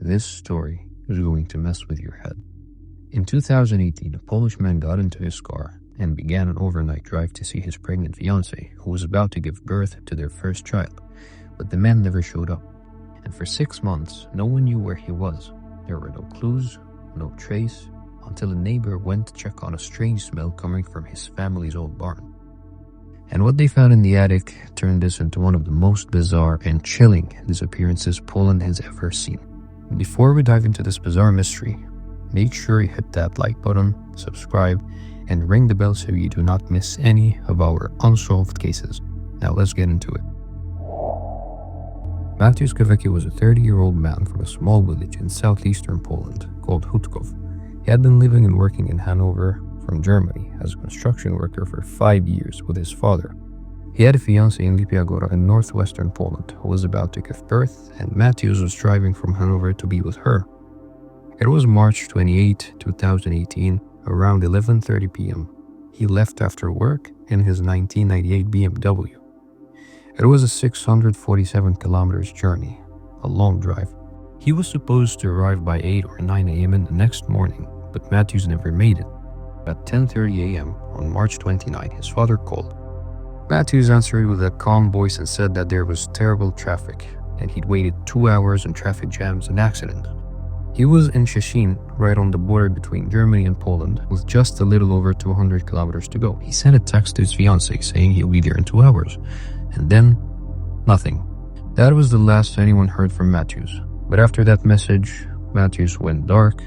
This story is going to mess with your head. In 2018, a Polish man got into his car and began an overnight drive to see his pregnant fiancée, who was about to give birth to their first child. But the man never showed up. And for 6 months, no one knew where he was. There were no clues, no trace, until a neighbor went to check on a strange smell coming from his family's old barn. And what they found in the attic turned this into one of the most bizarre and chilling disappearances Poland has ever seen. Before we dive into this bizarre mystery, make sure you hit that like button, subscribe, and ring the bell so you do not miss any of our unsolved cases. Now let's get into it. Mateusz Kawecki was a 30-year-old man from a small village in southeastern Poland called Hutkov. He had been living and working in Hanover from Germany as a construction worker for 5 years with his father. He had a fiancée in Lipiagora in northwestern Poland who was about to give birth, and Mateusz was driving from Hanover to be with her. It was March 28, 2018, around 11:30 p.m. He left after work in his 1998 BMW. It was a 647 kilometers journey, a long drive. He was supposed to arrive by 8 or 9 a.m. in the next morning, but Mateusz never made it. At 10:30 a.m. on March 29, his father called. Mateusz answered with a calm voice and said that there was terrible traffic and he'd waited 2 hours in traffic jams and accident. He was in Szczecin, right on the border between Germany and Poland, with just a little over 200 kilometers to go. He sent a text to his fiancée saying he'll be there in 2 hours, and then nothing. That was the last anyone heard from Mateusz. But after that message, Mateusz went dark.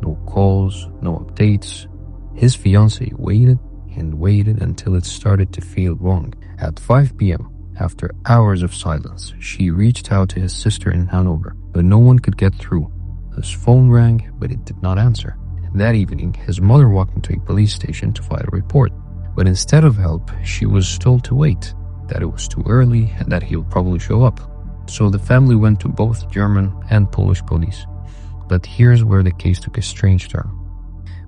No calls, no updates. His fiancée waited and waited until it started to feel wrong. At 5 p.m., after hours of silence, she reached out to his sister in Hanover, but no one could get through. His phone rang, but it did not answer. That evening, his mother walked into a police station to file a report. But instead of help, she was told to wait, that it was too early and that he'll probably show up. So the family went to both German and Polish police. But here's where the case took a strange turn.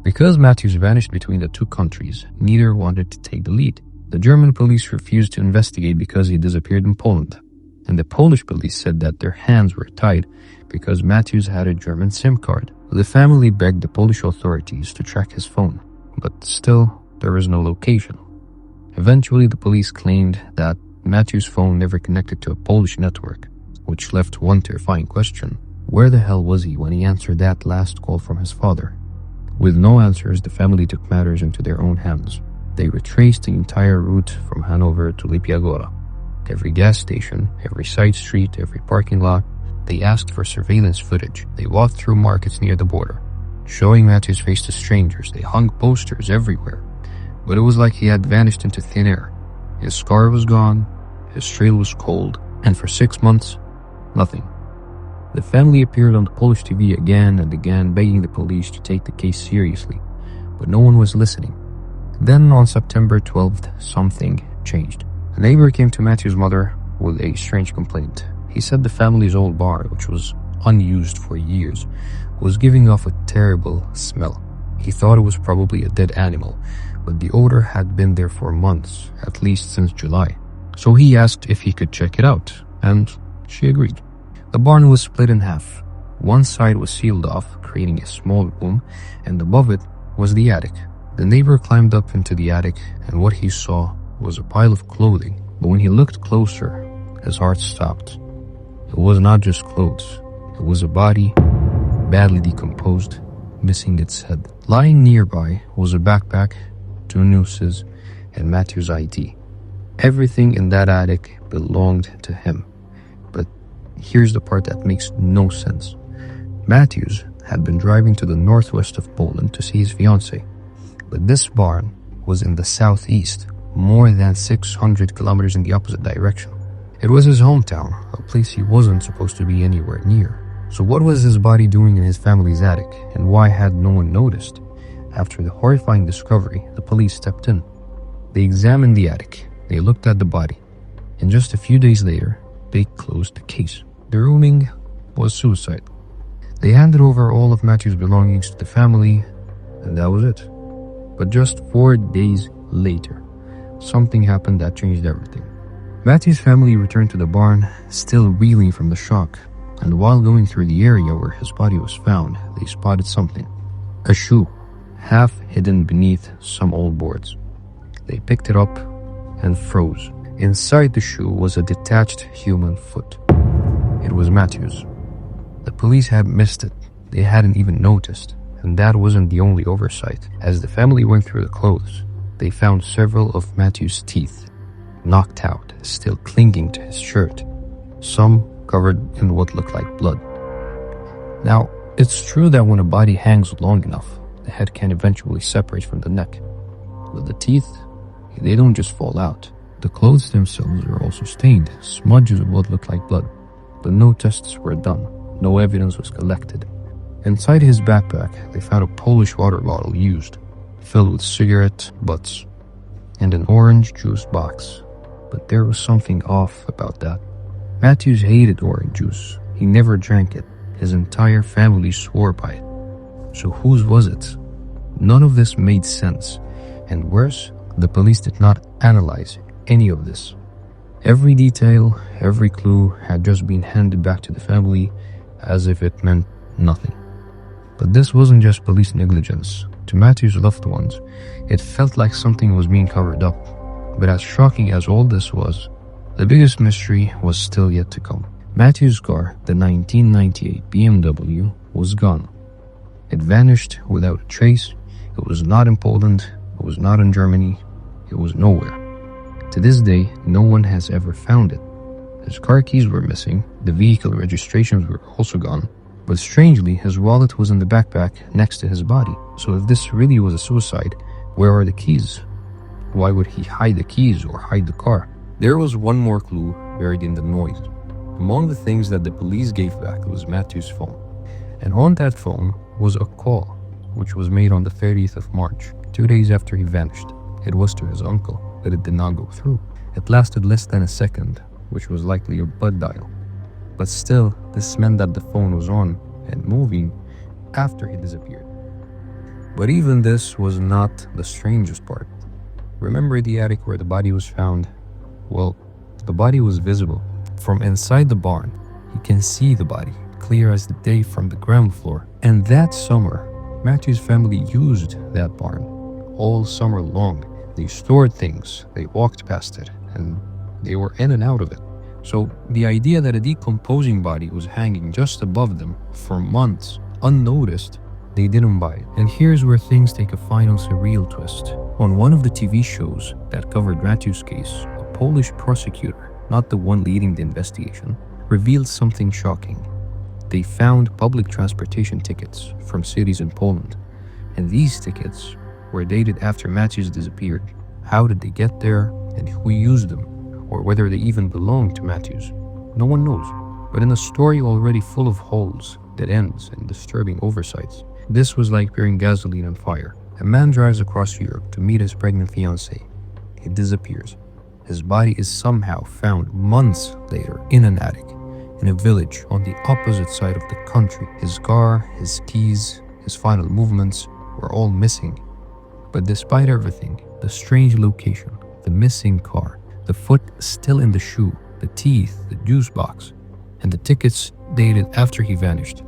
Because Mateusz vanished between the two countries, neither wanted to take the lead. The German police refused to investigate because he disappeared in Poland. And the Polish police said that their hands were tied because Mateusz had a German SIM card. The family begged the Polish authorities to track his phone, but still, there was no location. Eventually, the police claimed that Mateusz's phone never connected to a Polish network, which left one terrifying question. Where the hell was he when he answered that last call from his father? With no answers, the family took matters into their own hands. They retraced the entire route from Hanover to Lipiagora. Every gas station, every side street, every parking lot. They asked for surveillance footage. They walked through markets near the border, showing Mateusz's face to strangers. They hung posters everywhere. But it was like he had vanished into thin air. His scar was gone, his trail was cold, and for 6 months, nothing. The family appeared on the Polish TV again and again, begging the police to take the case seriously, but no one was listening. Then on September 12th, something changed. A neighbor came to Mateusz's mother with a strange complaint. He said the family's old barn, which was unused for years, was giving off a terrible smell. He thought it was probably a dead animal, but the odor had been there for months, at least since July. So he asked if he could check it out, and she agreed. The barn was split in half. One side was sealed off, creating a small room, and above it was the attic. The neighbor climbed up into the attic, and what he saw was a pile of clothing. But when he looked closer, his heart stopped. It was not just clothes. It was a body, badly decomposed, missing its head. Lying nearby was a backpack, 2 nooses, and Mateusz's ID. Everything in that attic belonged to him. But here's the part that makes no sense. Mateusz had been driving to the northwest of Poland to see his fiancée. But this barn was in the southeast, more than 600 kilometers in the opposite direction. It was his hometown, a place he wasn't supposed to be anywhere near. So what was his body doing in his family's attic, and why had no one noticed? After the horrifying discovery, the police stepped in. They examined the attic, they looked at the body, and just a few days later, they closed the case. The ruling was suicide. They handed over all of Mateusz's belongings to the family, and that was it. But just 4 days later, something happened that changed everything. Mateusz's family returned to the barn, still reeling from the shock. And while going through the area where his body was found, they spotted something. A shoe, half hidden beneath some old boards. They picked it up and froze. Inside the shoe was a detached human foot. It was Mateusz. The police had missed it. They hadn't even noticed. And that wasn't the only oversight. As the family went through the clothes, they found several of Mateusz's teeth, knocked out, still clinging to his shirt, some covered in what looked like blood. Now, it's true that when a body hangs long enough, the head can eventually separate from the neck. But the teeth, they don't just fall out. The clothes themselves were also stained, smudges of what looked like blood. But no tests were done. No evidence was collected. Inside his backpack, they found a Polish water bottle used, filled with cigarette butts, and an orange juice box. But there was something off about that. Mateusz hated orange juice. He never drank it. His entire family swore by it. So whose was it? None of this made sense. And worse, the police did not analyze any of this. Every detail, every clue had just been handed back to the family as if it meant nothing. But this wasn't just police negligence. To Mateusz's loved ones, it felt like something was being covered up. But as shocking as all this was, the biggest mystery was still yet to come. Mateusz's car, the 1998 BMW, was gone. It vanished without a trace. It was not in Poland. It was not in Germany. It was nowhere. To this day, no one has ever found it. His car keys were missing. The vehicle registrations were also gone. But strangely, his wallet was in the backpack next to his body. So if this really was a suicide, where are the keys? Why would he hide the keys or hide the car? There was one more clue buried in the noise. Among the things that the police gave back was Mateusz's phone. And on that phone was a call, which was made on the 30th of March, 2 days after he vanished. It was to his uncle, but it did not go through. It lasted less than a second, which was likely a butt dial. But still, this meant that the phone was on and moving after he disappeared. But even this was not the strangest part. Remember the attic where the body was found? Well, the body was visible. From inside the barn, you can see the body, clear as the day from the ground floor. And that summer, Mateusz's family used that barn all summer long. They stored things, they walked past it, and they were in and out of it. So the idea that a decomposing body was hanging just above them for months, unnoticed, they didn't buy it. And here's where things take a final surreal twist. On one of the TV shows that covered Mateusz's case, a Polish prosecutor, not the one leading the investigation, revealed something shocking. They found public transportation tickets from cities in Poland, and these tickets were dated after Mateusz disappeared. How did they get there, and who used them, or whether they even belonged to Mateusz? No one knows. But in a story already full of holes, dead ends, and disturbing oversights, this was like pouring gasoline on fire. A man drives across Europe to meet his pregnant fiancée. He disappears. His body is somehow found months later in an attic, in a village on the opposite side of the country. His car, his keys, his final movements were all missing. But despite everything, the strange location, the missing car, the foot still in the shoe, the teeth, the juice box, and the tickets dated after he vanished,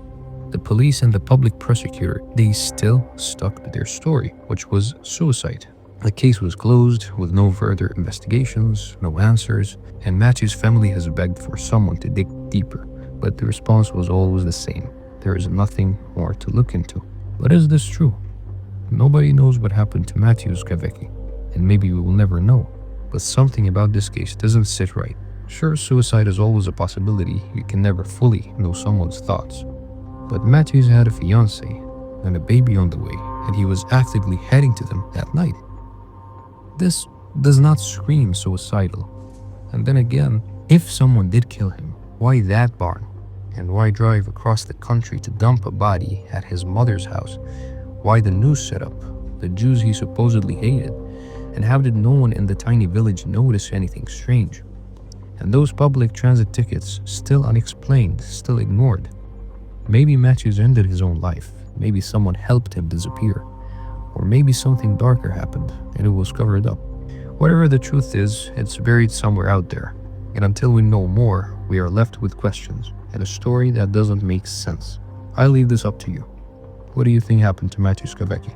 the police and the public prosecutor, they still stuck to their story, which was suicide. The case was closed with no further investigations, no answers, and Mateusz's family has begged for someone to dig deeper, but the response was always the same. There is nothing more to look into. But is this true? Nobody knows what happened to Mateusz Kawecki, and maybe we will never know. But something about this case doesn't sit right. Sure, suicide is always a possibility. You can never fully know someone's thoughts. But Mateusz had a fiancée and a baby on the way, and he was actively heading to them that night. This does not scream suicidal. And then again, if someone did kill him, why that barn? And why drive across the country to dump a body at his mother's house? Why the new setup, the Jews he supposedly hated? And how did no one in the tiny village notice anything strange? And those public transit tickets, still unexplained, still ignored. Maybe Mateusz ended his own life. Maybe someone helped him disappear. Or maybe something darker happened and it was covered up. Whatever the truth is, it's buried somewhere out there. And until we know more, we are left with questions. and a story that doesn't make sense. I leave this up to you. What do you think happened to Mateusz Kawecki?